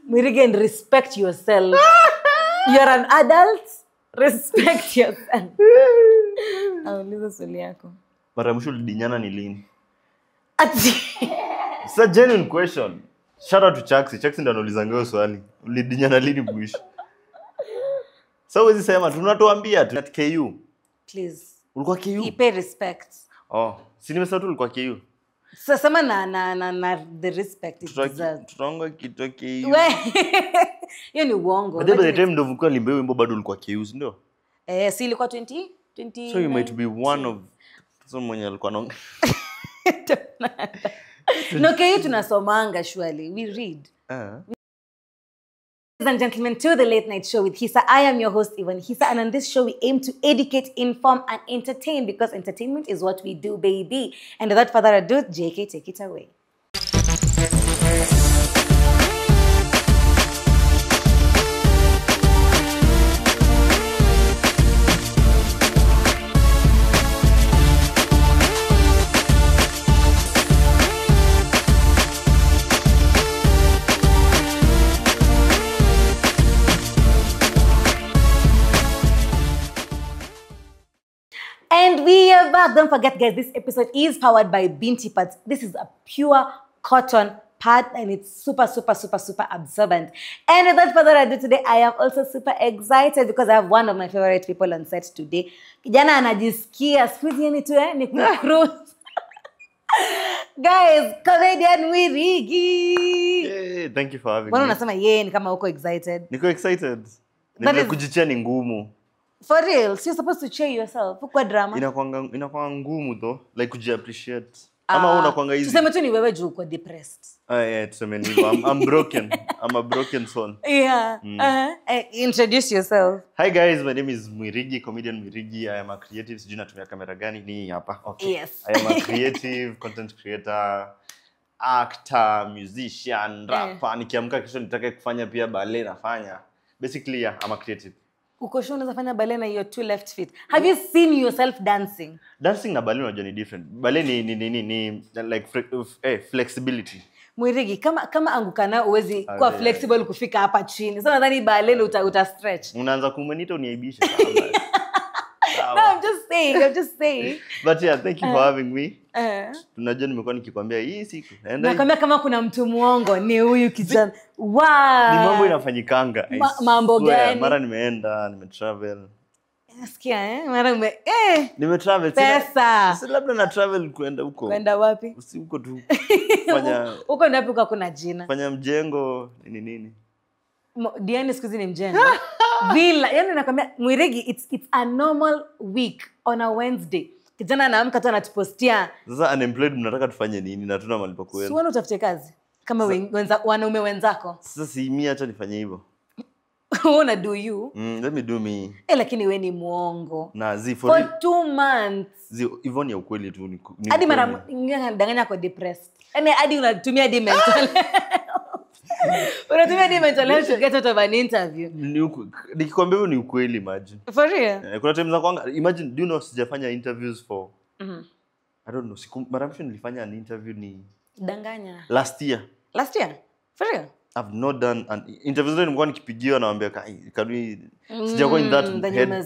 Mwirigi, and respect yourself. You're an adult. Respect yourself. Auliza swali yako. Mara mwisho ulidinyana ni lini? It's a genuine question. Shout out to Chaxi. Chaxi ndo anauliza ngeo swali. Ulidinyana lini mwisho? So wezi sema tunatuambia tu at KU. Please. Ulikuwa KU? You pay respect. Oh, si nimesema tu ulikuwa KU. So sema na the respect it deserves. Tutaonga kitu KU. Hiyo ni uongo. But by the time ndo mlikuwa limbe wimbo bado ulikuwa KU, ndio? Si ilikuwa 20. So you might be one of someone alikuwa na No, KU tunasomanga surely. We read. Ladies and gentlemen, to the Late Night Show with Hisa. I am your host, Yvonne Hisa, and on this show we aim to educate, inform, and entertain, because entertainment is what we do, baby. And without further ado, JK, take it away. And we are back. Don't forget, guys, this episode is powered by Binti Pads. This is a pure cotton pad, and it's super absorbent. And without further ado, today I am also super excited because I have one of my favorite people on set today. Kijana anajisikia squeeze yani tu ni cruise. Guys, comedian Mwirigi. Hey, thank you for having me. Mbona unasema yeye ni kama uko excited? Niko excited. Nimekujichia ni ngumu. For real, so you're supposed to cheer yourself. Kwa drama. Inakuwa ngumu though, like kuji appreciate. Ama unakuanga easy. Tuseme tu ni wewe juu uko depressed. Yeah, tuseme hivyo. I'm broken. I'm a broken soul. Yeah. Introduce yourself. Hi guys, my name is Mwirigi, comedian Mwirigi. I am a creative. Sijui natumia kamera gani ni hapa. Okay. Yes. I am a creative content creator, actor, musician, rapper. Nikiamka kesho nitake kufanya pia ballet nafanya. Basically, yeah, I'm a creative. Uko sure unaweza fanya ballet na your two left feet? Have you seen yourself dancing? Dancing na ballet unajua ni different. Ballet ni like flexibility. Mwirigi, kama anguka na uwezi kuwa flexible kufika hapa chini. So nadhani ballet uta stretch. Unaanza kumenita uniaibisha. No, I'm just saying. But yeah, thank you for having me. Tunajua nimekuwa nikikwambia hii siku. Nakwambia kama kuna mtu muongo ni huyu kijana. Wow. Ni mambo inafanyikanga. Mambo gani? Mara nimetravel. Nasikia mara nimetravel. Pesa. Sasa labda na travel kuenda huko. Kwenda wapi? Usi huko tu. Fanya huko ndapi kwa kuna jina. Fanya mjengo nini. Diani siku hizi ni mjengo. Villa, yani nakwambia Mwirigi, it's a normal week on a Wednesday. Kijana anaamka tu anatupostia. Sasa unemployed mnataka tufanye nini na tuna malipo kwenu? Si wewe utafute kazi kama wanaume wenzako. Sasa si mimi acha nifanye hivyo. Wanna do you? Let me do me. Lakini wewe ni muongo. Na for 2 months. Hivyo ni ukweli tu ni. Hadi mara nganganya kwa depressed. Yaani hadi unatumia di mental. Unatumia di mental health to get out of an interview. Nikikwambia hivyo ni ukweli, imagine. For real? Kuna time za kwanga, imagine, do you know sijafanya interviews for I don't know, mara mwisho nilifanya an interview ni danganya. Last year? For real? I've not done an interview. Zote nimekuwa nikipigiwa naambia can we sijakuwa in that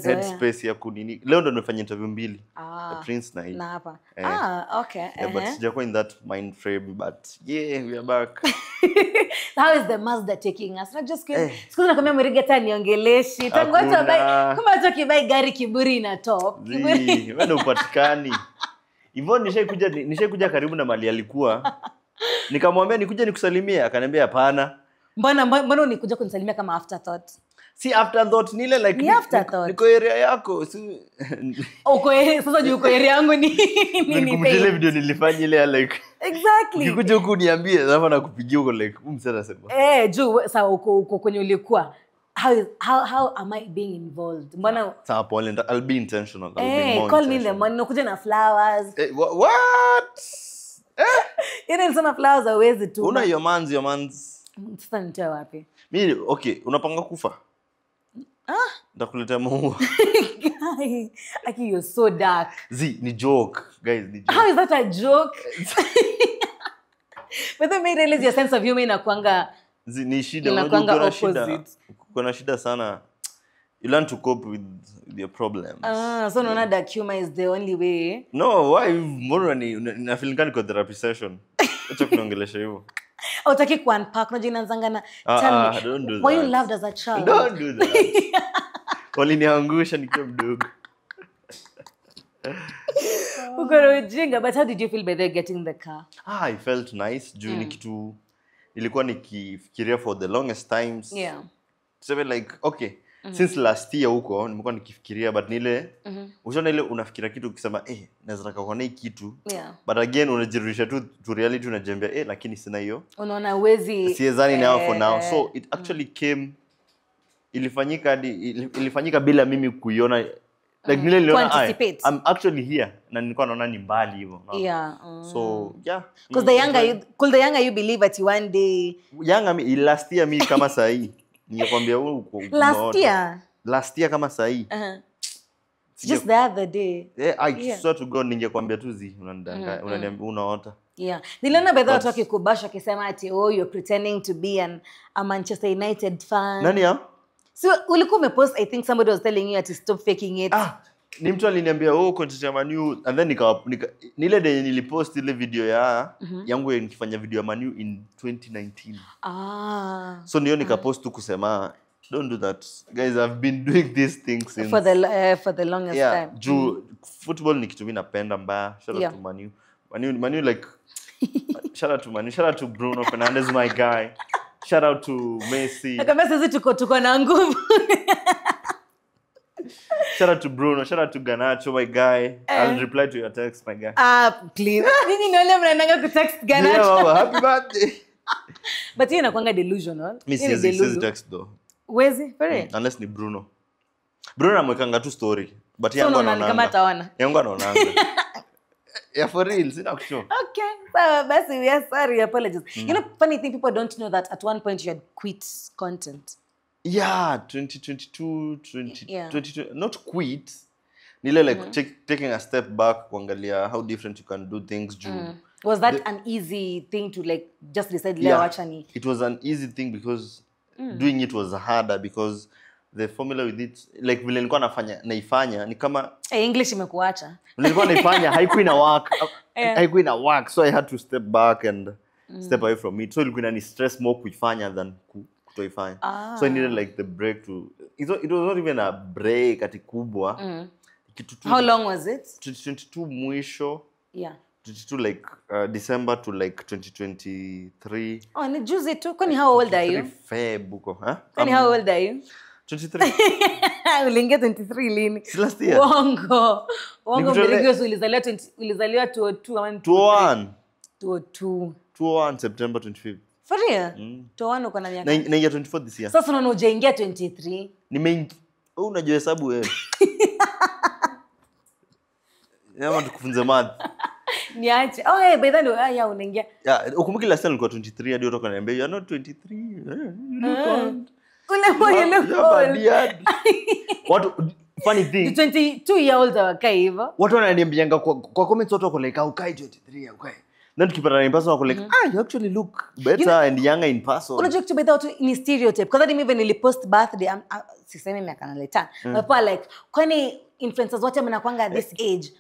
headspace ya kunini. Leo ndo nimefanya interview 2. The Prince na hii. Na hapa. Okay. But sijakuwa in that mind frame, but yeah, we are back. How is the Mazda taking us? Not just kidding. Siku nakwambia Mwirigi hata niongeleshi. Tangu hata kama hata kibai gari kiburi na top. Kiburi. Wewe upatikani. Hivyo nishaikuja karibu na mali alikuwa. Nikamwambia nikuje nikusalimie, akaniambia hapana. Mbona unikuja kunisalimia kama afterthought? Si afterthought, ni ile like niko area yako. Uko sasa juu uko area yangu ni nini? Ile video nilifanya ile like exactly. Ukikuja huku niambie, alafu nakupigia huko like msana sema. Juu sasa uko kwenye ulikuwa. How am I being involved? Mbona sawa pole, I'll be intentional. I'll be more call me in the morning, nakuja na flowers. What? Nilisema flowers hawezi tu. Una your mans. Sasa nitoa wapi? Mimi okay, unapanga kufa? Ndakuletea maua. Aki, you're so dark. Ni joke, guys, ni joke. How is that a joke? But then made realize your sense of humor inakuanga Ni shida, Inakuanga unajua shida. opposite. Kuna shida sana. You learn to cope with your problems. So unaona dark humor is the only way. No, why mbona na feel kani kwa therapy session. Acha kuongelesha hivyo. Utaki ku unpack, unajua inaanzanga na tell me don't do why that. you loved as a child. Don't do that. Waliniangusha nikiwa mdogo. Uko ujinga, but how did you feel by the getting the car? I felt nice. Juu ni kitu ilikuwa nikifikiria for the longest times. Yeah. So like okay, since last year huko nimekuwa nikifikiria, but nile ushaona ile unafikiria kitu ukisema naweza nataka kuona hii kitu. Yeah. But again unajirudisha to reality, unajembea lakini sina hiyo. Unaona uwezi siezani now for now. So it actually came ilifanyika bila mimi kuiona. Like nile niliona I'm actually here na nilikuwa naona ni mbali hivyo. Yeah. So yeah. Because the younger you believe that one day. Last year mimi kama saa hii ningekwambia last year kama saa hii. Just the other day. I swear to God ningekwambia tu unanidanganya, unaniambia unaota. Yeah. Niliona by the way watu wakikubasha akisema ati you're pretending to be a Manchester United fan. Nani ya? So ulikuwa umepost, I think somebody was telling you to stop faking it. Ni mtu aliniambia content ya Man U, and then nile day nilipost ile video yangu nikifanya video ya Man U in 2019. So niyo nikapost tu kusema don't do that. Guys, I've been doing these things since for the longest time. Juu football ni kitu mimi napenda mbaya. Shout out to Man U. Man U like shout out to Man U. Shout out to Bruno Fernandes, my guy. Shout out to Messi. Kama sisi tuko na nguvu. Shout out to Bruno, shout out to Garnacho, my guy. I'll reply to your text, my guy. Please. Nini nione mnaanza ku text Garnacho. Yeah, mama, happy birthday. But yeye anakuanga delusional. Mimi siwezi text though. Wezi? Very. Unless ni Bruno. Bruno amwekanga tu story, but yangu anaona. Kama ataona. Yangu anaona. Yeah, for real, sina kushow. Okay. So, basi, we are sorry, apologies. You know, funny thing, people don't know that at one point you had quit content. Yeah, 22, not quit. Nile like taking a step back, kuangalia how different you can do things. Was that an easy thing to like just decide leo acha ni? It was an easy thing because doing it was harder because the formula with it, like vile nilikuwa naifanya ni kama English imekuacha. Nilikuwa naifanya haikuwa ina work, so I had to step back and step away from it. So ilikuwa ni stress more kuifanya than kutoifanya. So I needed like the break to it was not even a break ati kubwa. How long was it? 2022 mwisho. Yeah. 22 like December to like 2023. Oh, ni juzi tu. Kwani how old are you? Feb huko, Kwani how old are you? 23. Uliingia 23 lini? Last year. Wongo mligios ulizaliwa 202 ama 201 September 25th. For real? 201 uko na miaka. Naingia 24 this year. Sasa unaona ujaingia 23. Unajua hesabu wewe. Nyama tukufunze math. Niache. By the way, unaingia. Yeah, ukumbuki last time nilikuwa 23 hadi watu wakaniambia you are not 23. You look old. What funny thing. The 22-year-olds wakai hivyo. Watu wananiambianga kwa comments watu wako like ukai 23 ukai. Then tukipata in person wako like you actually look better and younger in person. Unajua kitu by the ni stereotype. Because hadi even nilipost birthday sisemi miaka na letana. But like kwani influencers wote mnakuanga at this age.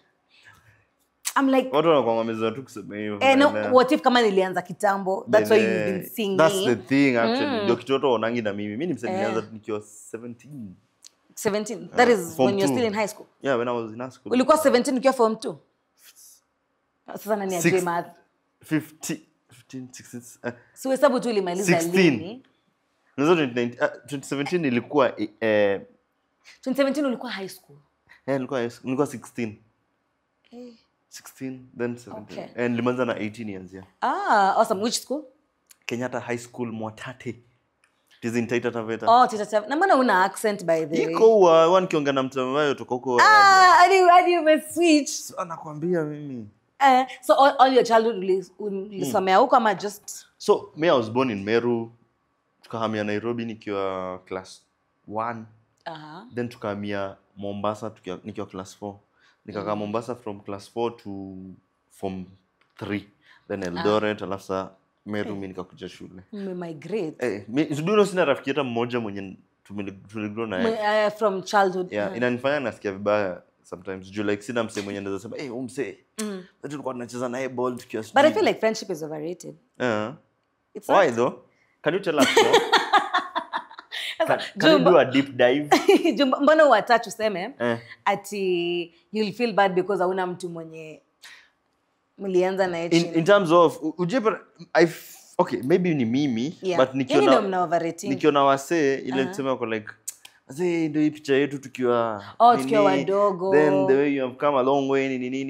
I'm like watu wanakuwa wamezoea tu kusema hiyo. No, what if kama nilianza kitambo? That's why you've been seeing That's me. That's the thing actually. Ndio kitu watu wanaangi na mimi. Mimi nilianza nikiwa 17. That is when you're still in high school. Yeah, when I was in high school. Ulikuwa 17 ukiwa form 2? Sasa nani ajue math? 15, 16. So hesabu tu ulimaliza lini? 2017 ilikuwa 2017 ulikuwa high school. Nilikuwa 16. 16 then 17. Okay. And limanza na 18 years, yeah. Awesome. Which school? Kenyatta High School, Mwatate. It is in Taita Taveta. Taita Taveta. Na mbona una accent by the way? Iko one kiongea na mtu ambaye kutoka huko. Hadi umeswitch. So anakuambia mimi. So all your childhood ulisomea huko ama just? So me I was born in Meru. Tukahamia Nairobi nikiwa class 1. Then tukahamia Mombasa nikiwa class 4. Nikakaa Mombasa from class 4 to form 3. Then Eldoret, alafu Meru mimi nikakuja shule. Migrate. Mimi sina rafiki hata mmoja mwenye tuligrow naye from childhood. Yeah, inanifanya nasikia vibaya sometimes. Like sina msee mwenye anaweza sema umsee. Tulikuwa tunacheza naye ball tukiwa. But I feel like friendship is overrated. Why though? Can you tell us more? Can you do a deep dive? Mbona watatu useme ati you'll feel bad because hauna mtu mwenye mlianza na yeye. In terms of okay, maybe ni mimi but nikiona wasee ile tuseme kwa like azee ndio hii picha yetu tukiwa wadogo. Then the way you have come a long way nini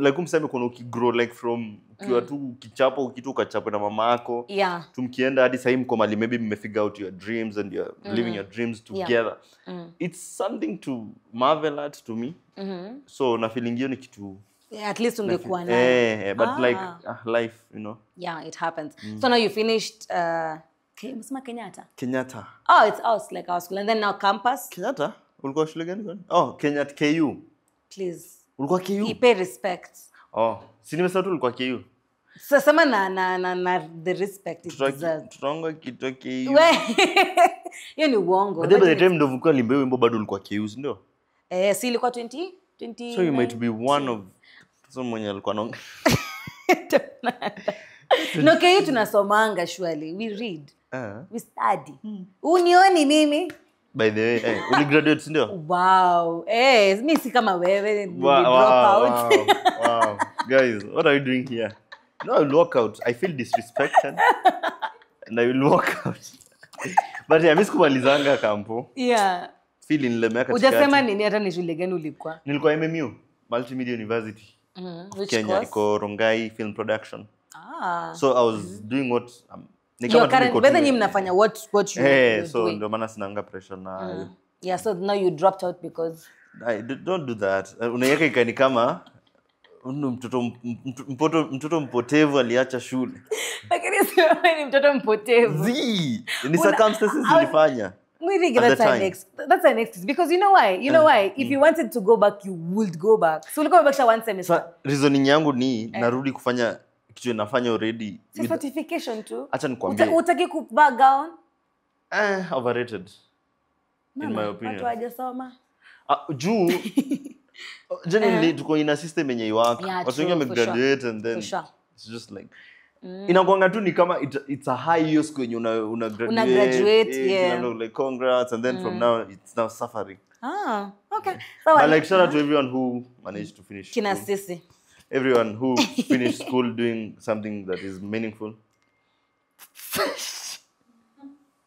like umseme kuna ukigrow like from ukiwa tu kichapo kitu ukachapo na mama yako. Tumkienda hadi sasa mko mali maybe mmefigure out your dreams and you're living your dreams together. It's something to marvel at to me. So na feeling hiyo ni kitu at least ungekuwa nayo. But like life, you know. Yeah, it happens. So now you finished Msema Kenyatta. Oh, it's us like our school and then now campus. Kenyatta? Ulikuwa shule gani? Oh, Kenyatta KU. Please. Ulikuwa KU? He pay respect. Oh, si nimesema tu ulikuwa KU. Sasa na the respect it deserves. Tutongo kitu KU. Hiyo ni uongo. But by the time ndo mlikuwa limbe wimbo bado ulikuwa KU, si ndio? Si ilikuwa 20. So you might be one of someone alikuwa naonga. No, KU tunasomanga surely. We read. We study. Unioni mimi? By the way, uli graduate si ndio? Wow. Mimi si kama wewe drop out. Wow. Guys, what are you doing here? No, I will walk out. I feel disrespected. And I will walk out. But yeah, mimi sikumalizanga kampo. Yeah. Feeling nilemeka katikati. Hujasema nini hata ni shule gani ulikuwa? Nilikuwa MMU, Multimedia University. Kenya, iko Rongai Film Production. So I was doing what whether nyinyi mnafanya what you so ndio maana sinanga pressure na yeah, so now you dropped out because don't do that. Unaiweka ikani kama mtoto mpotevu aliacha shule. Lakini sio ni mtoto mpotevu. Ni circumstances zilifanya. That's an next because you know why? If you wanted to go back, you would go back. So ulikuwa umebakisha one semester. Reasoning yangu ni narudi kufanya kitu nafanya already. Certification tu. Acha nikwambie. Utaki ku back down? Overrated. In my opinion. Watu hawajasoma. Juu generally tuko in a system yenye iwaka. Watu wengi wamegraduate and then it's just like inakuanga tu ni kama it's a high year school when una graduate yeah. Like congrats and then from now it's now suffering. Okay. So but like shout out to everyone who managed to finish kina sisi. Everyone who finished school doing something that is meaningful.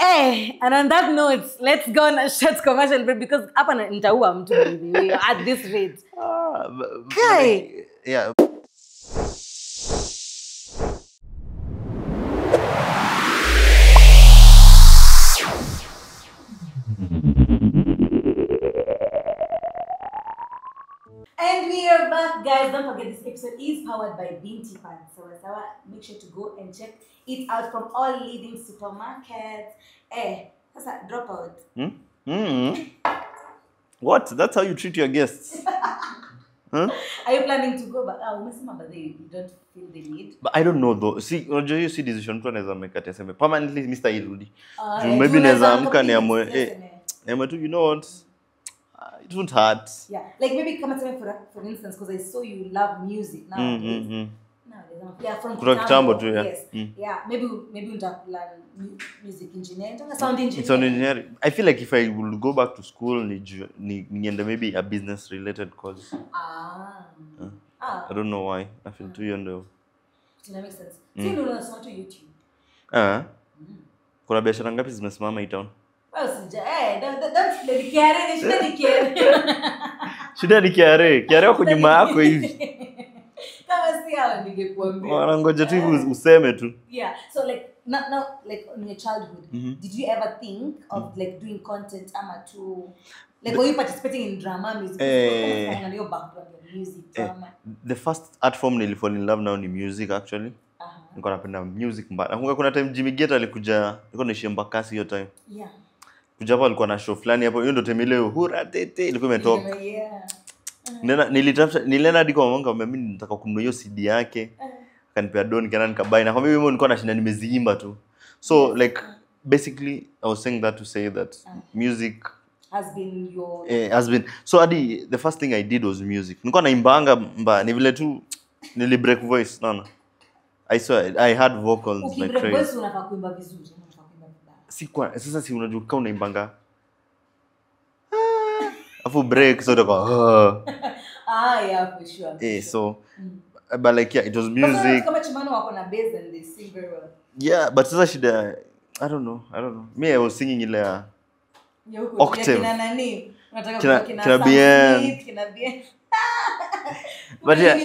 And on that note, let's go on a short commercial break because hapa nitaua mtu baby at this rate. Okay. Yeah. And we are back, guys. Don't forget this episode is powered by Binti Pads. So make sure to go and check it out from all leading supermarkets. That's a dropout. What? That's how you treat your guests? Huh? Are you planning to go back? But you don't feel the need. But I don't know though. See, you see decision tu naweza make ataseme permanently Mr. Irudi. Maybe naweza amka ni amwe tu, you know what? It won't hurt. Yeah, like maybe come for instance, because I saw you love music now. From Kitambo too, yeah. Yes. Yeah, maybe learn music engineering, sound engineering. Sound engineering. I feel like if I will go back to school, niende maybe a business related course. I don't know why. I feel too young though. That makes sense. So you know so to YouTube. Kuna biashara ngapi zimesimama hii town? Shida ni kiare wako nyuma yako hivi. Kama si hawa ningekuambia. Wanangoja tu useme tu. Yeah, so like now like in your childhood, did you ever think of like doing content ama to like were you participating in drama music? Your background music drama. The first art form nilifall in love now ni music actually. Nilikuwa napenda music mbaya. Nakumbuka kuna time Jimmy Gate alikuja, nilikuwa naishi Embakasi hiyo time. Yeah. Kuja hapo alikuwa na show fulani hapo, hiyo ndo time ile hura tete ilikuwa imetoka. Yeah. Nilienda hadi kwa mama mimi nataka kununua hiyo CD yake. Kanipea don nikaenda nikabuy na kwa mimi nilikuwa nashinda nimeziimba tu. So like basically I was saying that to say that music has been your so adi the first thing I did was music. Nilikuwa naimbanga mbaya ni vile tu nili break voice naona. I swear I had vocals like crazy. Voice unafaa kuimba vizuri, unafaa kuimba vibaya. Sasa si unajua kama unaimbanga afu break so kwa yeah, for sure. So but like yeah, it was music. Kama Chimano wako na bass and they sing very well. Yeah, but sasa shida I don't know. Me I was singing ile octave. Kina nani? Unataka kina bien. But yeah.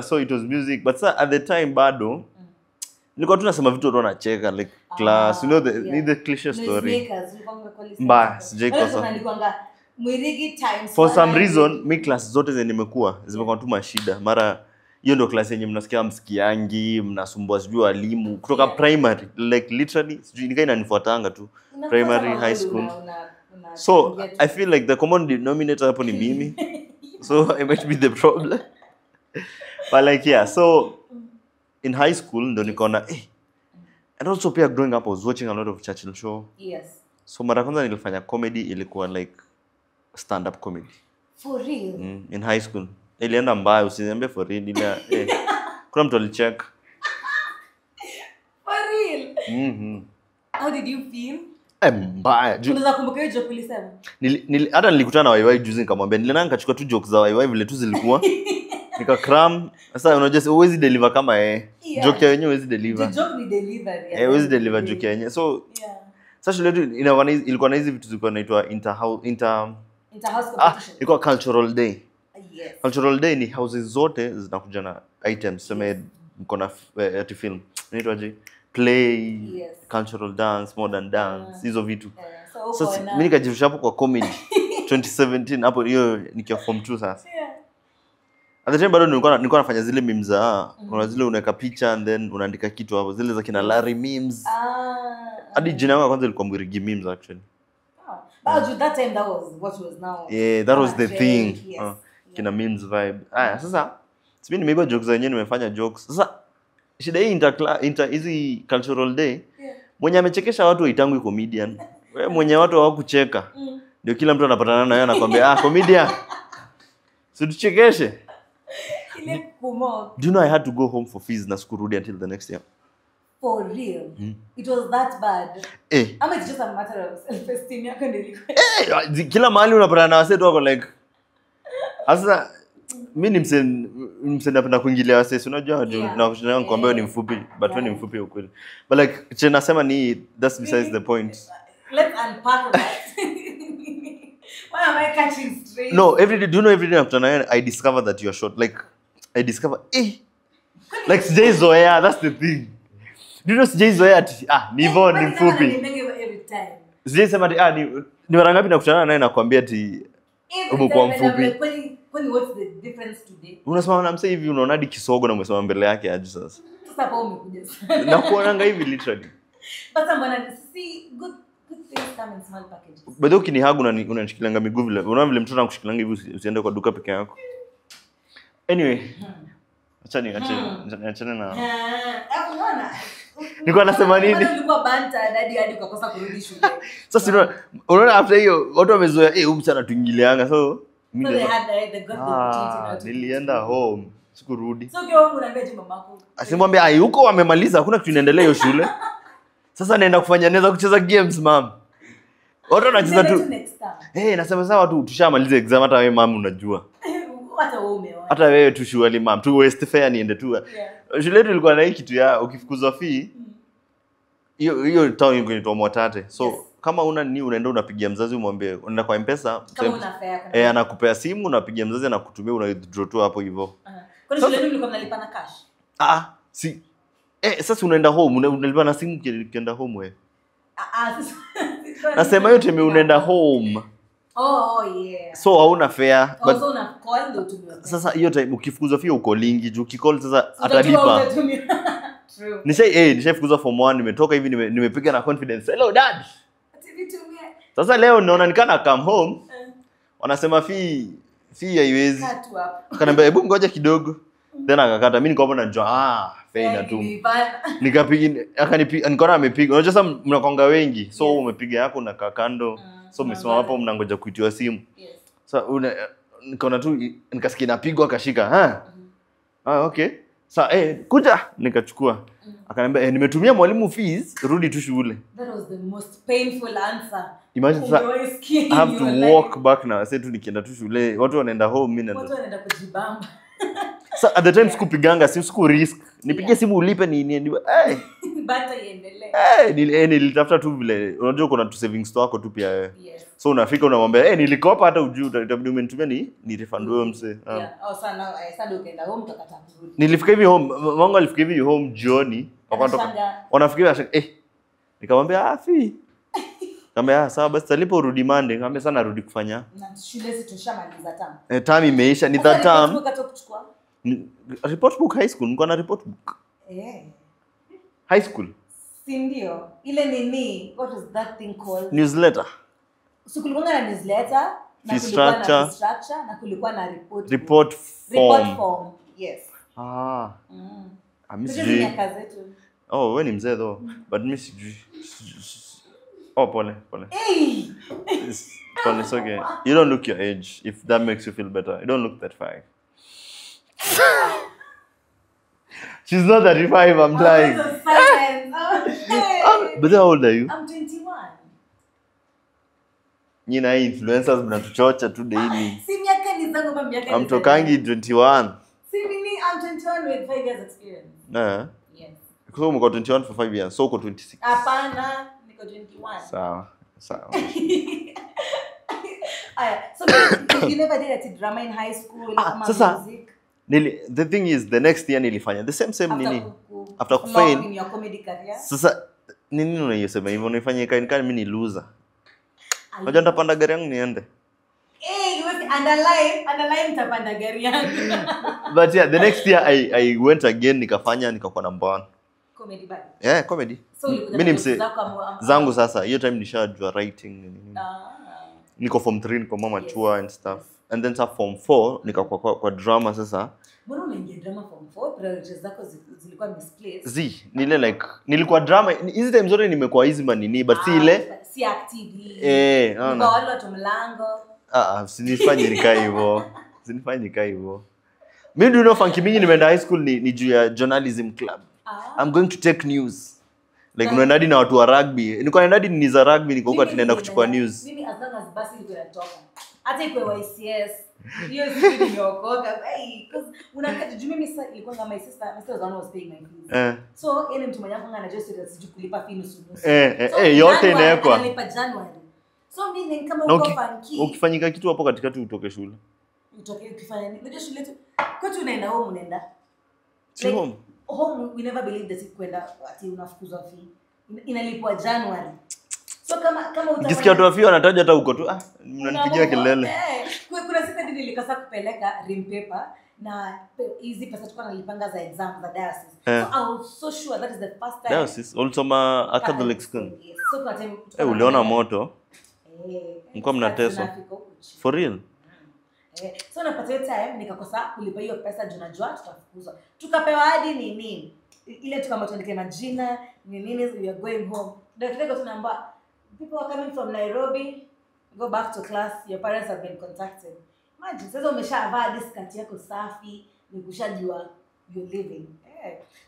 So it was music. But at the time bado nilikuwa tunasema vitu watu wanacheka like class, you know the cliche story. Mbaya, sijaikosa. For some reason, mi class zote zenye nimekuwa zimekuwa tu mashida. Mara hiyo ndio class yenye mnasikia msikiangi, mnasumbua sijui walimu kutoka primary like literally sijui nikaa inanifuatanga tu primary, high school. So I feel like the common denominator hapo ni mimi. So I might be the problem. But like yeah, so in high school ndo nikaona and also pia growing up I was watching a lot of Churchill show. Yes. So mara kwanza nilifanya comedy ilikuwa like stand up comedy. For real? In high school. Ilienda mbaya usiniambie for real ila kuna mtu alicheck. For real? How did you feel? Mbaya. Unaweza kumbuka hiyo joke ulisema? Hata nilikutana na YY juzi nikamwambia nilienda nikachukua tu jokes za YY vile tu zilikuwa. Nika cram. Sasa unajua huwezi deliver kama joke yenyewe huwezi deliver. The joke ni delivery. Huwezi deliver joke yenyewe. So sasa shule ilikuwa na hizi vitu zilikuwa inaitwa interhouse competition. Ilikuwa cultural day. Yes. Cultural day ni houses zote zinakuja na items. Sema mko na film. Inaitwaje? Play, cultural dance, modern dance, hizo vitu. So mimi nikajirusha hapo kwa comedy 2017 hapo hiyo nikiwa form 2 sasa. At the time bado nilikuwa nafanya zile memes kuna zile unaweka picha and then unaandika kitu hapo zile za kina Larry memes. Hadi jina yangu kwanza ilikuwa Mwirigi memes actually. But that time that was what was now. Yeah, that was the thing. Kina memes vibe. Sasa mimi nimeiba jokes zenyewe nimefanya jokes. Sasa shida hii hizi cultural day mwenye amechekesha watu waitangu comedian. Wewe mwenye watu hawakucheka. Ndio kila mtu anapatana na yeye anakuambia comedian. So tuchekeshe. Do you know I had to go home for fees na sikurudi until the next year? For real? It was that bad? Ama it's just a matter of self-esteem yako ndio ilikuwa. Kila mahali unapatana na wase tu wako like sasa mimi ni napenda kuingilia wase unajua na kushindana nikwambia ni mfupi but wewe ni mfupi ukweli. But like che nasema ni that's besides the point. Let's unpack that. Why am I catching straight? No, every day, do you know every day after I discover that you're short. Like, I discover, like CJ Zoya, that's the thing. Do you know CJ Zoya? Nivo ni mfupi. Every time. CJ sema ni mara ngapi nakutana naye nakwambia umekuwa mfupi. Kwani what's the difference today? Unasema na msee hivi unaona hadi kisogo na umesema mbele yake aje sasa. Sasa hapo umekuja sana. Na kuonanga hivi literally. But mbona see good things come in small packages. Bado ukinihagu unanishikilia miguu vile. Unaona vile mtoto anakushikilia hivi usiende kwa duka peke yako. Anyway. Achana na. Unaona? Nilikuwa nasema nini? Nilikuwa banta hadi ukakosa kurudi shule. Sasa unaona after hiyo watu wamezoea huyu msana tuingilianga so they had the good opportunity. Nilienda home sikurudi. So kwa wangu unaambia mamako. Asimwambia huko wamemaliza hakuna kitu inaendelea hiyo shule. Sasa naenda naweza kucheza games mom. Watu wanacheza tu. Nasema sawa watu tushamaliza exam hata wewe mom unajua. Hata wewe umeona. Hata wewe tu surely mom tu waste fare niende tu. Shule yetu ilikuwa na hii kitu ya ukifukuzwa fee hiyo town inaitwa Mwatate. So kama unaenda unapigia mzazi umwambie unaenda kwa M-Pesa kama una fare anakupea simu unapigia mzazi anakutumia una withdraw tu hapo hivyo. Kwa shule yetu ilikuwa mnalipa na cash. Si sasa unaenda home unalipa na simu ukienda home wewe. Nasema yote unaenda home. Yeah. So hauna fare but una call ndio tumia. Sasa hiyo time ukifukuzwa fee uko lingi juu ukicall sasa atalipa. True. Nishafukuzwa form 1 nimetoka hivi nimepiga na confidence. Hello dad. Sasa leo naona nikana come home. Wanasema fee haiwezi. Akaniambia hebu ngoja kidogo. Then akakata, mimi niko hapo najua faina tu. Nikapiga nikaona amepiga. Unajua sasa mnakonga wengi. So umepiga yako na kakando. So umesimama hapo mnangoja kuitiwa simu. So nikaona tu nikasikia napigwa akashika. Okay. Sasa kuja nikachukua. Akaniambia nimetumia mwalimu fees, rudi tu shule. That was the most painful answer. Imagine I have to walk back now. I said tu nikienda tu shule, watu wanaenda home, mimi watu wanaenda kujibamba. So at the time sikupiganga, siku risk. Nipige simu ulipe ni bata iendelee. Nilitafuta tu vile. Unajua kuna tu savings store yako tu pia wewe. Yes. So unafika unamwambia nilikopa hata ujui itabidi umenitumia ni refund wewe mse. Sana ukaenda home tukata kurudi. Nilifika hivi home, wangu alifika hivi home jioni. Wanafikiria nikamwambia fi. Nikamwambia sawa basi talipo urudi Monday. Nikamwambia sana rudi kufanya. Na shule zitushamaliza tamu. Tamu imeisha ni that term. Report book high school, niko na report book. High school. Si ndio? Ile nini? What was that thing called? Newsletter. So kulikuwa na newsletter, na kulikuwa na structure, na kulikuwa na report. Report form. Yes. Amisi. Oh, wewe ni mzee though. But mimi sijui. Pole. Hey. Pole, it's okay. You don't look your age if that makes you feel better. You don't look 35. She's not 35, I'm lying. But how old are you? I'm 21. Nyina influencers mnatuchocha tu daily. Si miaka ni zangu kama miaka. I'm tokangi 21. Si mimi I'm 21 with 5 years experience. Yes. So mko 21 for 5 years. So uko 26. Hapana, niko 21. Sawa. So you never did a drama in high school or music? The thing is the next year nilifanya the same nini after kufail in your comedy career. Sasa nini unayosema hivyo unifanye kani mimi ni loser. Unajua nitapanda gari yangu niende. Underline tapanda gari yangu. But yeah, the next year I went again nikakuwa number 1. Comedy bad. Yeah, comedy. So mimi mse zangu sasa hiyo time nishajua writing nini. Niko form 3 niko mama chua and stuff. And then form 4 nikakuwa kwa drama sasa. Mbona umeingia drama form 4? Priorities zako zilikuwa misplaced. Nile like nilikuwa drama hizi time zote nimekuwa hizi manini but si ile si active. Naona. Kwa wale watu mlango. Usinifanye nikai hivyo. Mimi do you know funky mingi nimeenda high school ni juu ya journalism club. I'm going to take news. Like unaenda hadi na watu wa rugby. Niko naenda hadi ni za rugby niko huko tunaenda kuchukua news. Mimi as long as basi niko natoka. Hata iko YCS. Hiyo siku niliokoka. Because unakata juu mimi sasa ilikuwa kama my sister was paying my fees. So ile mtu mmoja wangu anajua sisi kulipa fee nusu. Yote inawekwa. Analipa January. So mimi kama uko funky. Ukifanyika kitu hapo katikati utoke shule. Ukifanya nini? Unajua shule tu. Kwa tu unaenda home unaenda. Si home. Home we never believed that kwenda ati unafukuzwa fee. Inalipwa January. So kama ukisikia watu wafio wanataja hata huko tu mnanipigia kelele. Kuna siku nilikasa kupeleka rim paper na hizi pesa tulikuwa nalipanga za exam za diocese. So I was so sure that is the first time. Diocese also a Catholic school. Yes. So kwa time uliona moto. Mko mnateso. For real. So napata time nikakosa kulipa hiyo pesa juu najua tutafukuzwa. Tukapewa hadi nini? Ile tukaamba tuandike majina, nini we are going home. Daktari tunaambia people are coming from Nairobi, go back to class, your parents have been contacted. Imagine sasa umeshavaa discount yako safi, nikushajua you're living.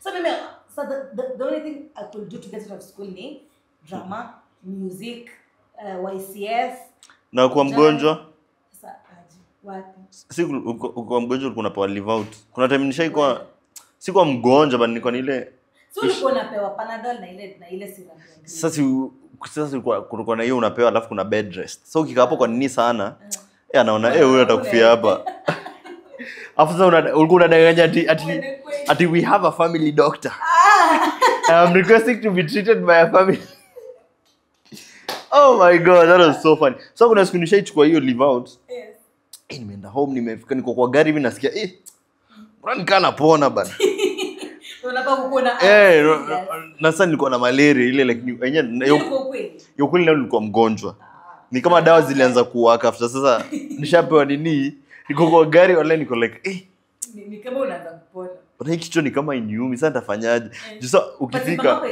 So the only thing I could do to get out of school ni drama, music, YCS. Na kwa mgonjwa? Sasa wapi? Si kwa mgonjwa ulikuwa unapewa leave out. Kuna time nishaikuwa si kwa mgonjwa bali niko ile. So ulikuwa unapewa Panadol na ile syrup. Sasa kulikuwa na hiyo unapewa alafu kuna bed rest. So ukikaa hapo kwa nini sana? Anaona huyu atakufia hapa. After ulikuwa unadanganya ati we have a family doctor. I'm requesting to be treated by a family. Oh my god, that was so funny. So kuna siku nishaichukua hiyo leave out. Yes. Nimeenda home nimefika niko kwa gari hivi nasikia mbona nikaa napona bana. Unataka kuona na sasa nilikuwa na malaria ile like hiyo kweli nilikuwa mgonjwa. Ni kama dawa zilianza kuwaka after sasa nishapewa nini niko kwa gari wala niko like Ni kama unaanza kupona. Hii kichwa ni kama iniumi, sasa nitafanyaje? Sasa ukifika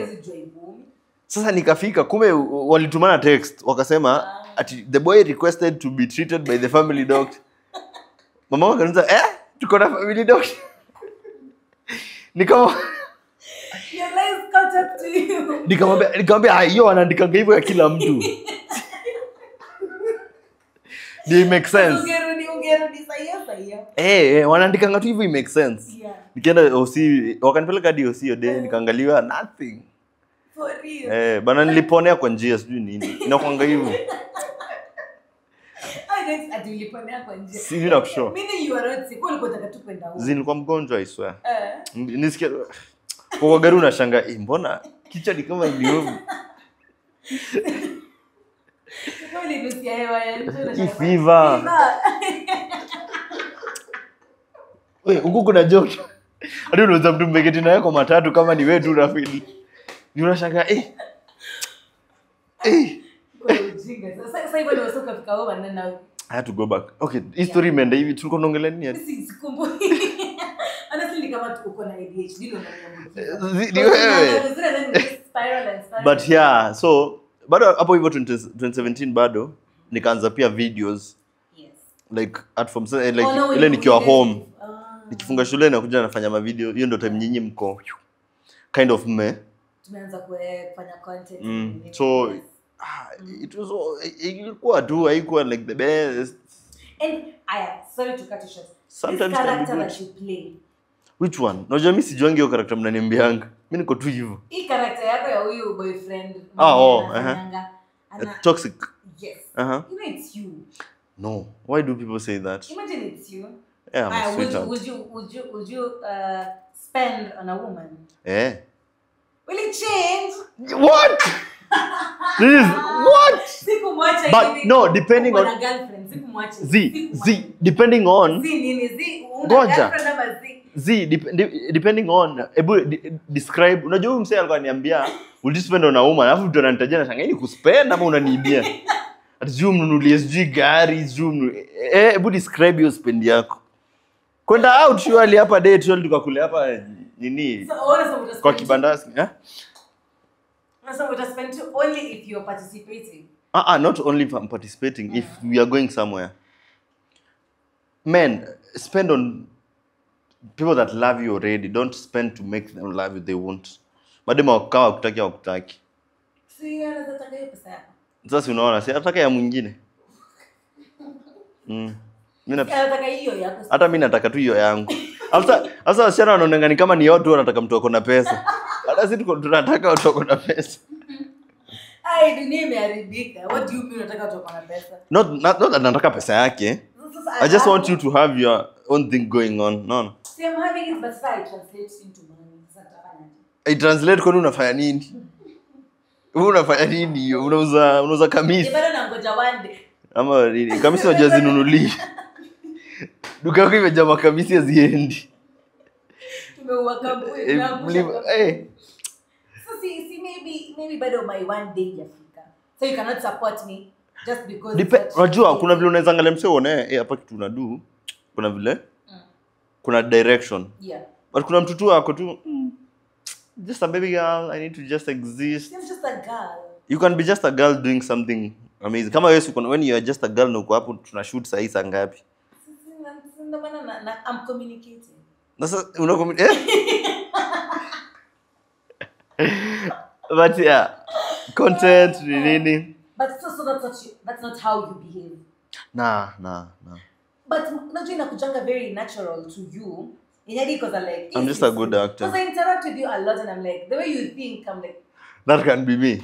sasa nikafika, kumbe walitumana text wakasema ati the boy requested to be treated by the family doctor. Mama akaniza tuko na family doctor. Your life caught up to you. Nikamwambia hiyo wanaandikanga hivyo ya kila mtu. It makes sense. Ungerudi sahihi. Wanaandikanga tu hivyo, it makes sense. Yeah. Nikienda OC, wakanipeleka hadi OC ode, nikaangaliwa nothing. For real. Bana niliponea kwa njia sijui nini. Inakuanga hivyo. Ati uliponea kwa njia. Si nina kushow. Mimi you are not sick. Ulikuwa unataka tu kwenda huko. Nilikuwa mgonjwa I swear. Nisikia kwa gari unashanga, mbona kichwa ni kama niumu. Kweli nusia hewa ya nje. Fever. Wewe huko kuna joto. Hadi unaweza mtu mbegeti naye kwa matatu kama ni wewe tu rafiki. Ni unashanga Sasa hivyo ndio soka fika huko na I had to go back. Okay, history imeenda hivi tulikuwa tunaongelea nini? Sikumbuki. Honestly kama uko na ADHD ndio wewe. But yeah, so bado hapo hivyo 2017 bado nikaanza pia videos. Yes. Like at from like ile nikiwa home. Nikifunga shule na kuja nafanya ma video. Hiyo ndio time nyinyi mko kind of tumeanza kufanya content. So it was ilikuwa tu haikuwa like the best. And sorry to cut you short. Sometimes this character that you play. Which one? Unajua mimi sijuangi hiyo character mnaniambianga. Mimi niko tu hivyo. Hii character yako ya huyu boyfriend. Toxic. Yes. You know it's you. No. Why do people say that? Imagine it's you. Yeah, I'm a sweetheart. Would you spend on a woman? Yeah. Will it change? What? This is what? But no, depending on depending on depending on describe. Unajua huyu msee alikuwa ananiambia would you spend on a woman, alafu mtu ananitajia na shanga kuspend ama unaniibia. Atijua mnunulie sijui gari, hebu describe your spend yako. Kwenda out surely hapa date surely tukakule hapa nini? Kwa kibandasi, So we just spend only if you're participating. Not only if I'm participating, if we are going somewhere. Men, spend on people that love you already. Don't spend to make them love you. They won't. Madema wakawa wakutaki. Si anataka hiyo pesa yako. Sasa unaona, si anataka ya mwingine. Mimi nataka hiyo yako. Hata mimi nataka tu hiyo yangu. Sasa wasichana wanaonekana ni kama ni watu wanataka mtu ako na pesa. Hata sisi tunataka watu wako na pesa. Dunia imeharibika. What do you mean unataka watu wako na pesa? Not that nataka pesa yake. I just want you to have your own thing going on. No. See, I'm having it, but I translate into money. I translate kwa unafanya nini? Unafanya nini hiyo? Unauza kamisi. Bado nangoja one day. Ama nini? Kamisi wajazinunuli. Duka yako imejaa makamisi haziendi. Tumeua kampuni na So see maybe bado my one day yafika. So you cannot support me just because unajua kuna vile unaweza angalia mseo uone hapa kitu unadu. Kuna vile kuna direction. Yeah. But kuna mtu tu wako tu just a baby girl, I need to just exist. I'm just a girl. You can be just a girl doing something amazing. Kama wewe when you are just a girl na uko hapo tuna shoot saa saa ngapi? Ndio maana I'm communicating. Sasa but yeah, content nini. But so that's not how you behave. Nah. But unajua inakujanga very natural to you. Because I'm just a good actor. Because I interact with you a lot and I'm like, the way you think, I'm like... That can be me.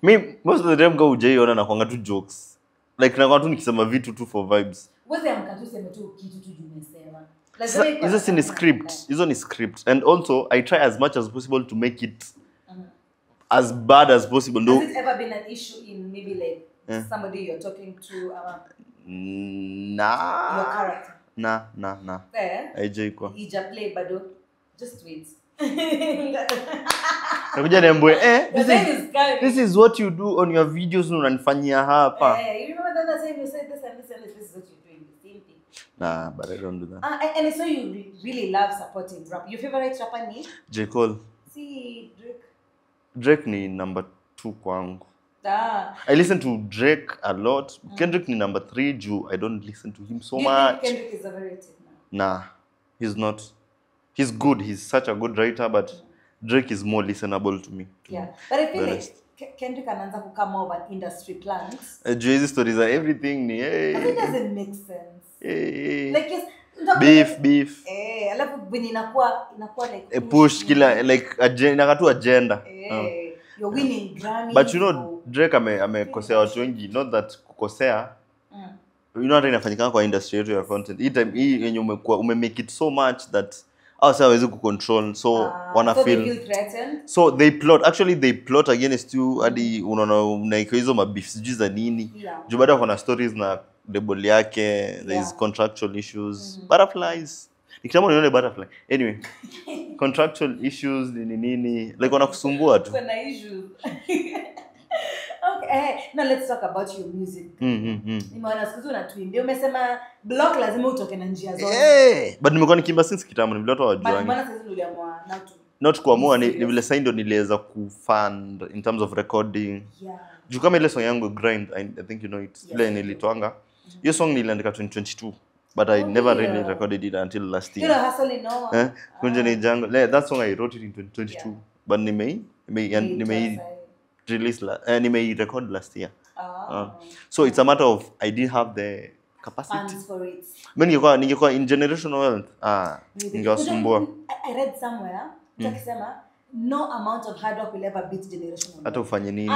Me, most of the time go ujaiona na kwanga tu jokes. Like na kwanga tu nikisema vitu tu for vibes. Wezi amkatu sema tu kitu tu jumesema. Hizo ni script. Hizo ni script. And also, I try as much as possible to make it as bad as possible. Has it ever been an issue in maybe like somebody you're talking to? Nah. Your character? Nah. Haijaikuwa. Play bado. Just wait. Nakuja niambie this is what you do on your videos unanifanyia hapa. You remember that time you said this and this is what you're doing, the same thing. Nah, but I don't do that. And so you really love supporting rap. Your favorite rapper ni? J. Cole. See, Drake. Drake ni number 2 kwangu. Ah. I listen to Drake a lot. Kendrick ni number 3 juu I don't listen to him so Do you much. think Kendrick is overrated now? Nah, he's not. He's good. He's such a good writer, but Drake is more listenable to me. Yeah, but I feel like Kendrick anaanza kukaa more of an industry plant. Jay-Z stories are everything ni. But it doesn't make sense. Like Beef. Alafu when inakuwa like Push kila like agenda agenda. You're winning Grammy. But you know Drake amekosea watu wengi, not that kukosea. You know hata inafanyika kwa industry yetu ya content. Hii yenye ume make it so much that also hawezi kucontrol, so wana so feel they feel threatened. So they plot against you hadi unaona hizo mabeefs juu za nini. Juu bado kuna stories na label yake, there is contractual issues, butterflies. Nikitama nione butterfly. Anyway, contractual issues nini like wanakusumbua tu. Kuna issues. Okay, now let's talk about your music. Nimeona siku unatuimbia, umesema block lazima utoke na njia zote. But nimekuwa nikimba since kitambo, ni watu hawajui. But mbona sasa uliamua now to not kuamua ni vile sasa ndio niliweza kufund in terms of recording. Juu kama ile song yangu Grind, I think you know it. Ile nilitoanga. Hiyo song niliandika 2022. But I never really recorded it until last year. You hustle in Noah. Kunja ni jango. That song I wrote it in 2022. But nimei release nimei record last year. So it's a matter of I didn't have the capacity. Funds for it. Mimi ningekuwa in generational wealth. Ningewasumbua. I read somewhere tukisema no amount of hard work will ever beat generational wealth. Hata ufanye nini?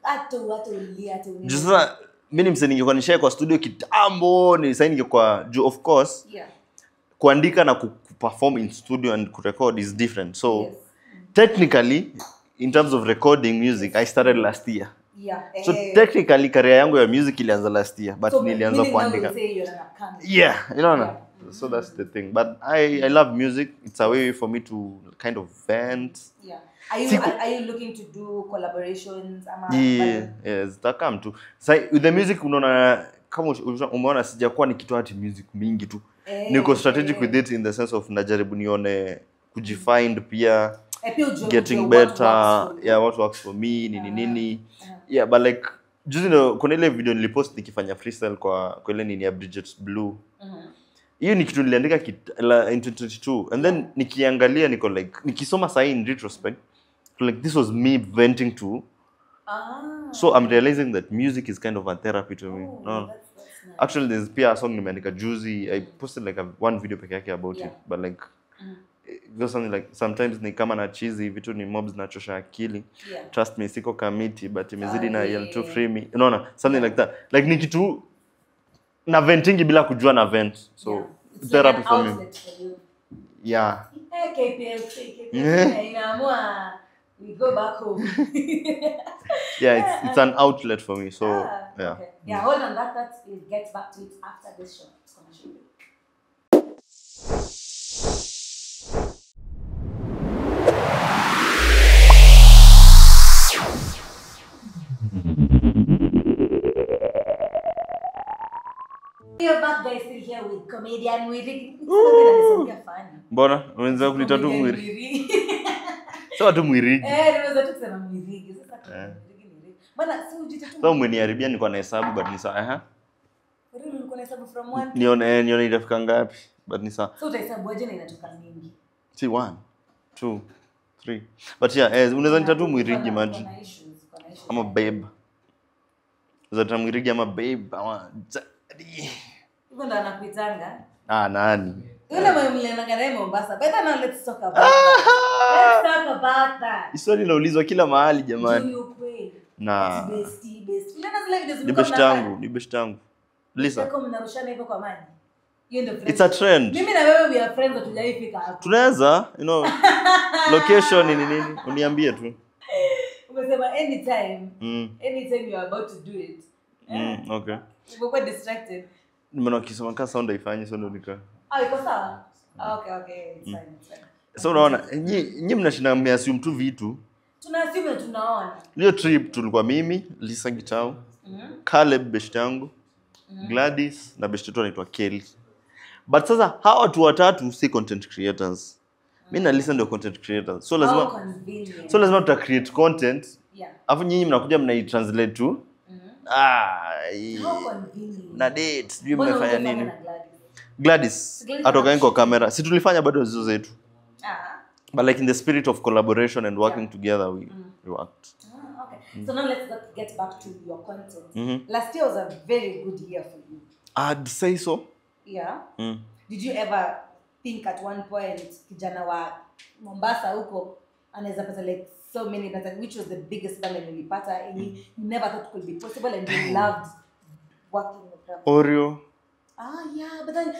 Hata ulia. Sasa mimi msanii ningekuwa nishaye kwa studio kitambo, ni sasa ningekuwa of course. Kuandika na kuperform in studio and kurecord is different. So technically in terms of recording music I started last year. So technically career yangu ya music ilianza last year, but nilianza kuandika. You know. So that's the thing. But I love music. It's a way for me to kind of vent. Are you looking to do collaborations? Yes, that come to. So with the music unaona kama umeona sijakuwa nikitoa ati music mingi tu. Niko strategic with it in the sense of najaribu nione kujifind pia getting better. What works for me nini. But like juzi kuna ile video nilipost nikifanya freestyle kwa ile nini ya Bridget Blue. Hiyo ni kitu niliandika in 2022 and then nikiangalia niko like nikisoma sai in retrospect like this was me venting to. So I'm realizing that music is kind of a therapy to me. That's nice. Actually there's pia a song nimeandika juzi. I posted like one video peke yake about it, but like it was something like sometimes ni kama na cheesy vitu ni mobs na chosha akili. Trust me siko kamiti but imezidi na yell to free me. Unaona something like that. Like ni kitu na ventingi bila kujua na vent. So therapy for me. KPLC inaamua we go back home. It's an outlet for me. So okay. Hold on, we'll get back to it after this show. It's commercial break. You're back guys, still here with comedian Mwirigi. Mbona unaweza kulita tu Mwirigi? Sawa tu Mwirigi. Unaweza tu kusema Mwirigi. Sasa Mwirigi. Bana si ujite tu. Sawa umeniharibia nilikuwa na hesabu but ni sawa. Really nilikuwa na hesabu from 1 nione itafika ngapi but ni sawa. So utahesabu aje na inatoka mingi? Si 1 2 3. But unaweza nita tu Mwirigi maji. Ama babe. Unaweza Mwirigi ama babe ama hivyo ndo anakuitanga. Nani? Yule mwenye naye Mombasa. Better now let's talk about that. Swali naulizwa kila mahali jamani. Ni ukweli. Na Bestie. Ile nazo like ni best yangu. Lisa. Kama mnarushana hivyo kwa maji. Hiyo ndio it's a trend. Mimi na wewe we are friends tujaifika hapo. Tunaweza, location nini uniambie tu. Umesema anytime you are about to do it. Okay. Uko distracted. Nimeona kisema kama sound haifanyi so ndo nika. Iko sawa. Okay, it's fine. So unaona, nyinyi mnashinda mmeassume tu vitu. Tunaassume tunaona. Hiyo trip tulikuwa mimi, Lisa Gitau, Caleb best yangu, Gladys na best yetu anaitwa Kelly. But sasa hawa watu watatu si content creators. Mimi na listen to content creators. So lazima tuta create content. Yeah. Afu nyinyi mnakuja mnai-translate to na date, sijui mmefanya nini. Gladys atoka kwa kamera. Si tulifanya bado hizo zetu. But like in the spirit of collaboration and working together, we worked. Okay. So now let's get back to your content. Last year was a very good year for you. I'd say so. Yeah. Did you ever think at one point kijana wa Mombasa huko anaweza pata like so many that which was the biggest talent ulipata and you never thought could be possible and you loved working with them? Oreo. Yeah, but then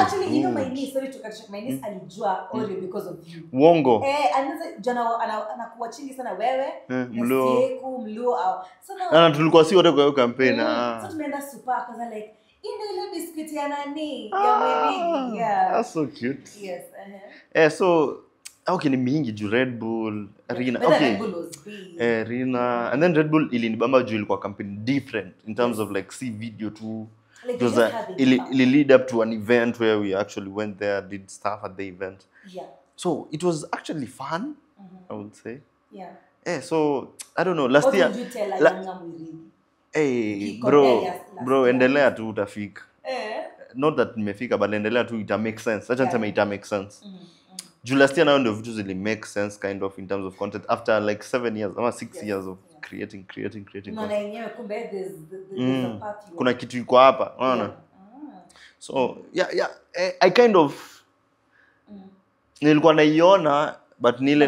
actually you know my niece, sorry to cut short, my niece alijua Oreo because of you. Wongo. Anaweza jana anakuwa chini sana wewe, Mluo au. So now na tulikuwa si wote kwa hiyo campaign. So tumeenda super akaza like ile biscuit ya nani? Ya maybe. Yeah. That's so cute. Yes. So okay, ni mingi juu Red Bull, Rina. Okay. Red Bull was big. Rina. And then Red Bull ilinibamba juu ilikuwa campaign different in terms of like see video too. Like it was it lead up to an event where we actually went there, did stuff at the event. Yeah. So it was actually fun, I would say. Yeah. So I don't know. Last year. What did you tell a younger Mwirigi? Hey, bro, endelea tu utafika. Not that nimefika, but endelea tu ita make sense. Acha niseme ita make sense. Juu last year now ndio vitu zili make sense kind of in terms of content after like 7 years or 6 years of creating no, yenyewe kumbe there's a path. Kuna kitu iko hapa, unaona? So, yeah, I kind of nilikuwa naiona but nile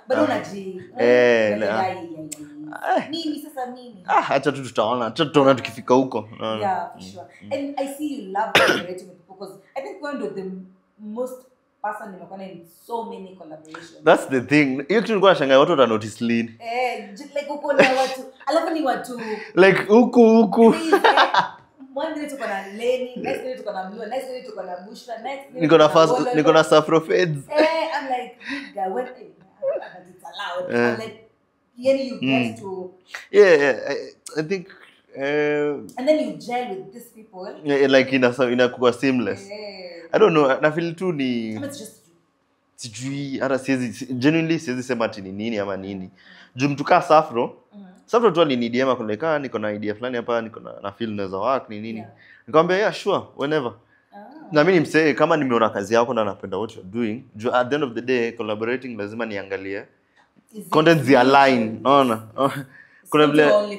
bado unaji mimi sasa mimi acha tu tutaona tukifika huko. Yeah, for sure. And I see you love collaborating with people because I think one of the most person nimekuwa in so many collaborations. That's the thing. Hiyo kitu nilikuwa nashangaa watu wata notice lean. Like uko na watu alafu ni watu like huku one day tuko na Lenny, next day tuko na Mluo, next day tuko na Bushra, next day niko na Safro Feds. I'm like nigga when it's allowed. I'm like you get to I think and then you gel with these people. Like inakuwa seamless. I don't know, na feel tu ni it's just sijui hata genuinely siwezi sema ati ni nini ama nini. Juu mtu kaa Safro tu alinidiema kuleka niko na idea fulani hapa niko na feel naweza work ni nini. Nikamwambia yeah sure whenever. Na mimi nimsee kama nimeona kazi yako na napenda what you're doing. At the end of the day collaborating lazima niangalie content zi align. Unaona? Kuna vile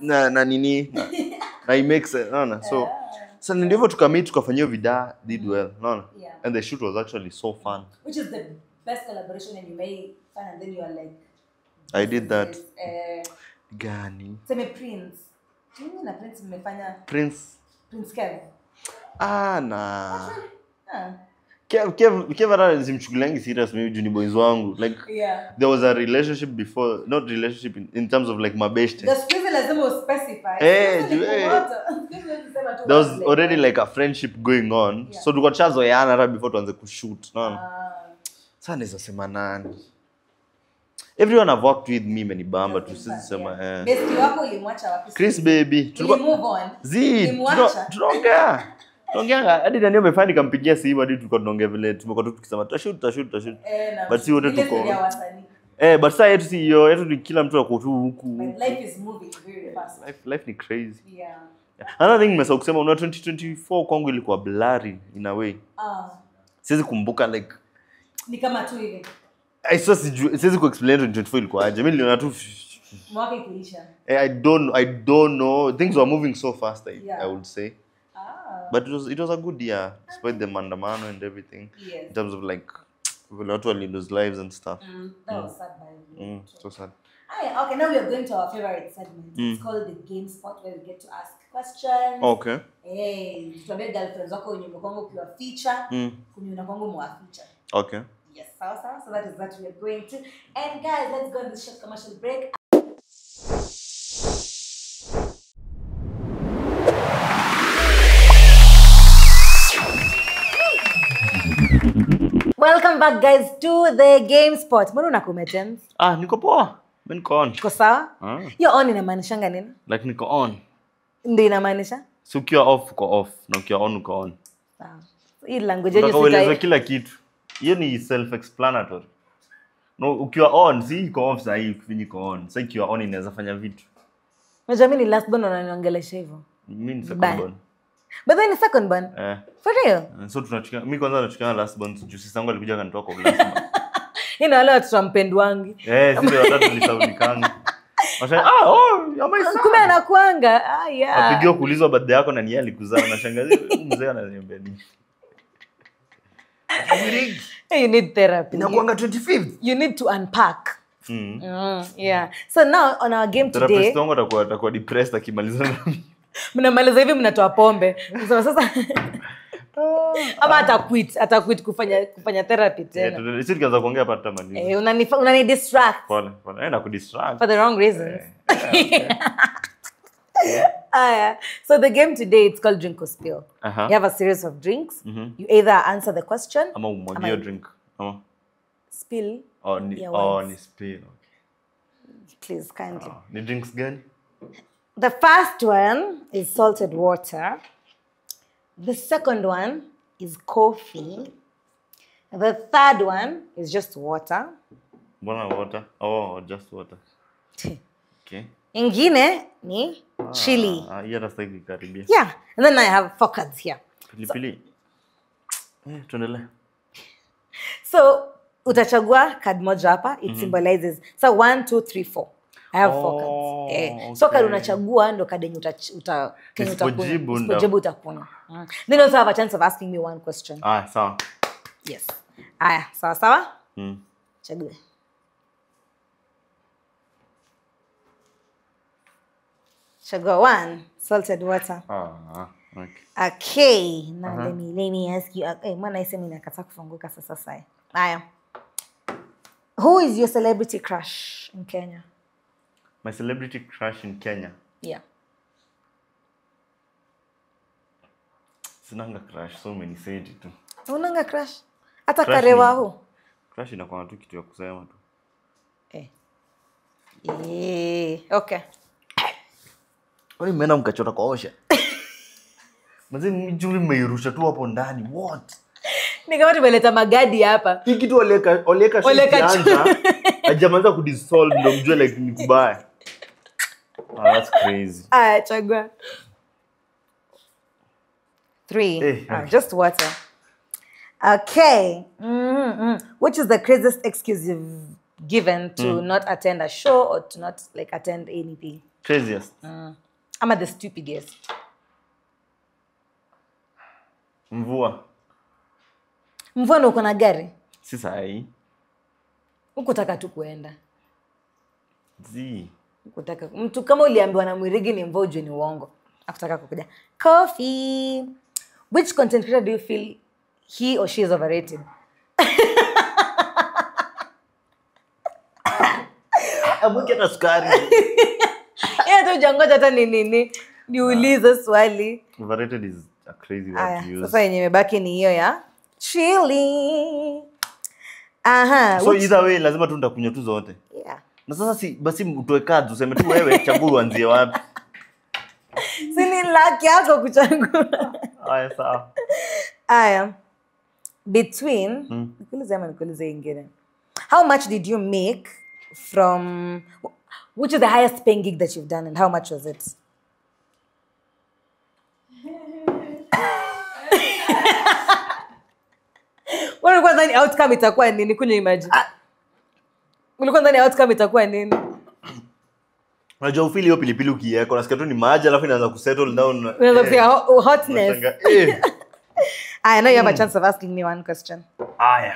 na nini na it makes sense. Unaona? So ndivyo tukamit tukafanyia vida did well. Unaona? And the shoot was actually so fun. Which is the best collaboration and you made fun and then you are like I did that. Gani? Seme Prince. Mimi na Prince mmefanya Prince Kev. Na. Kev ara simchukulangi serious mimi juni boys wangu. Like there was a relationship before, not relationship in terms of like mabeshte. The squeeze lazima uspecify. There was already like a friendship going on. So tulikuwa chazoeana hata before tuanze kushoot. Sasa naweza sema nani? Everyone I've worked with me menibamba tu sisi sema Besti wako ulimwacha wapi? Chris baby. Tulikuwa move on. Tunaongea hadi nani umefanya nikampigia simu hadi tulikuwa tunaongea vile tumekuwa tukisema tutashoot. But si wote tuko. But sasa yetu si hiyo, yetu ni kila mtu ako tu huku. Life is moving very fast. Life ni crazy. Yeah. Another thing nimesahau kusema 2024 kwangu ilikuwa blurry in a way. Siwezi kumbuka like ni kama tu hivi. Siwezi ku-explain 2024 ilikuwa aje. Mimi niliona tu mwaka ikiisha. I don't know. Things were moving so fast, I would say. But it was a good year, despite the mandamano and everything. In terms of like, watu lose lives and stuff. That was sad by me. So sad. Okay, now we are going to our favorite segment. It's called the Game Spot, where we get to ask questions. Okay. Tuambie girlfriends wako wenye mkongo ukiwa feature, kunyuna kwangu mwa feature. Okay. Yes, so that is what we are going to. And guys, let's go on this short commercial break. Welcome back guys to the Game Spot. Mbona unakometens? Niko poa. Mimi niko on. Uko sawa? Hiyo on inamaanisha nini? Like niko on. Ndio inamaanisha? So ukiwa off uko off na ukiwa on uko on. Sawa. Hii language yenyewe ueleze kila kitu. Hiyo ni self explanatory. No, ukiwa on, si iko off sasa hivi, ukifanya iko on. Sasa ikiwa on inaweza fanya vitu. Unajua mimi ni last born unaniongelesha hivyo. Mimi ni second born. But then second born? For real? So tunachukua, mimi kwanza nachukua last born, juice sangu alikuja kanitoa kwa last born. Ina wale watu wampendwangi. Sisi watatu tulisaudikanga. Washa Kumbe anakuanga. Apigio kuulizwa birthday yako na ni yeye alikuzaa na shangazi mzee ananiambia nini. You need therapy. Inakuanga 25th. You need to unpack. Yeah. So now on our game today, therapist wangu atakuwa depressed akimaliza na mimi. Mnamaliza hivi mnatoa pombe. Sasa ama ataquit kufanya therapy tena. Sisi tukaanza kuongea hapa tutamaliza. Unani distract. Pole. Na kudistract. For the wrong reasons. So the game today, it's called Drink or Spill. You have a series of drinks. You either answer the question. Ama umwagie drink. Ama spill. Ni spill. Okay. Please, kindly. Ni drinks gani? The first one is salted water. The second one is coffee. The third one is just water. Mbona water? Oh, just water. Okay. Ingine ni chili. Yeah, that's like karibia. Yeah. And then I have 4 cards here. Pilipili. Tuendelee. So, utachagua card moja hapa. It symbolizes. So, 1, 2, 3, 4. I have 4 cards. Okay. So, card unachagua ndo card yenye utakunywa. Utakunywa. Then also have a chance of asking me one question. Sawa. Yes. Sawa? Chague. Chagua 1, salted water. Okay. Now let me ask you. Mwana isemi nakata kufunguka sasa. Haya. Who is your celebrity crush in Kenya? My celebrity crush in Kenya? Yeah. Sinanga crush, so many said it too. Unanga crush? Hata karewa hu? Crush inakuwa tu kitu ya kusema tu. Okay. Wani mmeenda mkachota kwa osha? Mazi mjuli mmeirusha tu hapo ndani. What? Ni kama tumeleta magadi hapa. Hii kitu oleka shit anja. Hajaanza kudissolve ndo mjue like ni kubaya. That's crazy. Chagua. 3. Just water. Okay. Which is the craziest excuse you've given to not attend a show or to not like attend anything? Craziest. I'm the stupidest. Mvua ndo uko na gari? Si sahi. Ukutaka tu kuenda. Ukutaka. Mtu kama uliambiwa na Mwirigi ni mvua ujue ni uongo. Akutaka kukuja. Coffee. Which content creator do you feel he or she is overrated? Amuketa sukari. Tu jangoja hata ni niulize swali. Overrated is a crazy word to use. Sasa yenye imebaki ni hiyo ya chili. So either way lazima tu ndakunywa tu zote. Yeah. Na sasa basi utoe cards useme tu wewe chagua uanzie wapi. Sini luck yako kuchagua. Sawa. Between nikuulize ingine. How much did you make from which is the highest paying gig that you've done and how much was it? Ulikuwa ndani outcome itakuwa nini? Kunywa imagine. Ulikuwa ndani outcome itakuwa nini? Unajua ufili hiyo pilipili ukiweka unasikia tu ni maji alafu inaanza kusettle down. Unaanza kusikia hotness. I know you have a chance of asking me one question. I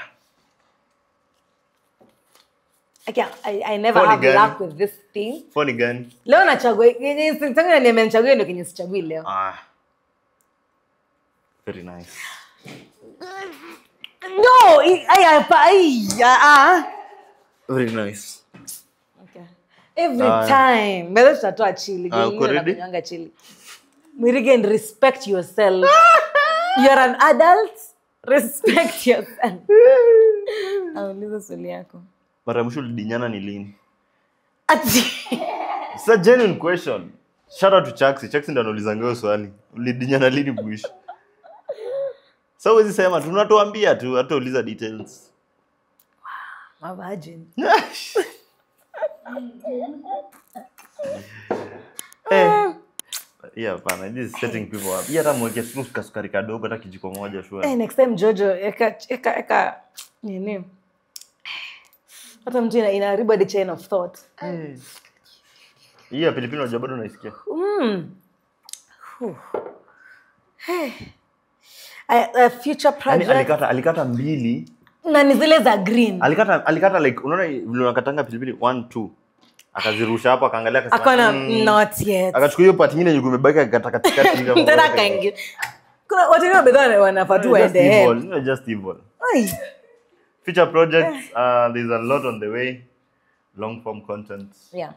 never have luck with this thing. Funny gani? Leo nachagua. Tangu na nimechagua ndio kenye sichagui leo. Very nice. No, very nice. Okay. Every time. Mbele tutatoa chili. Kunyanga chili. Mwirigi, and respect yourself. You're an adult. Respect yourself. Auliza swali yako. Mara mwisho ulidinyana ni lini? It's a genuine question. Shout out to Chaxi. Chaxi ndo anaulizanga hiyo swali. Ulidinyana lini mwisho? So hizi sema tunatuambia tu hata uliza details. My virgin. Yeah, pana. This is setting people up. Yeah, hata mweke sukari kadogo hata kijiko moja sure. Next time Jojo eka nini? Hata mtu inaharibu the chain of thought. Yeah, pilipili unajua bado unaisikia. A future project. Yani alikata mbili. Na ni zile za green. Alikata like unaona vile unakatanga pilipili 1 2. Akazirusha hapo akaangalia akasema. Akona not yet. Akachukua hiyo part nyingine yenye imebaki akakata katikati hivi. Tena kaingi. Kuna watu wengi wamedhani wanafatu waende. Just evil. Future projects, there's a lot on the way. Long form content. Yeah.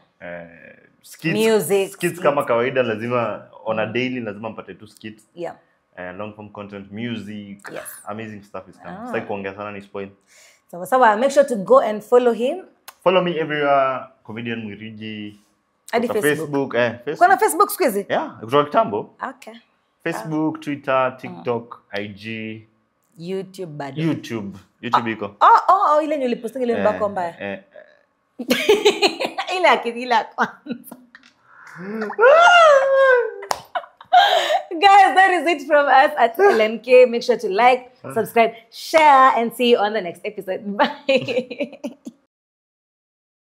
Skits kama kawaida lazima on a daily lazima mpate tu skits. Yeah. Long form content, music, yes. Amazing stuff is coming. Sasa kuongea sana ni spoil. So make sure to go and follow him. Follow me everywhere, comedian Mwirigi. Hadi Facebook. Facebook. Kuna Facebook siku hizi? Yeah, kutoka kitambo. Okay. Facebook, Twitter, TikTok, IG, YouTube bado. YouTube iko. Ile nilipostinga ile mbako mbaya. Ile akidila kwanza. Guys, that is it from us at LNK. Make sure to like, subscribe, share, and see you on the next episode. Bye.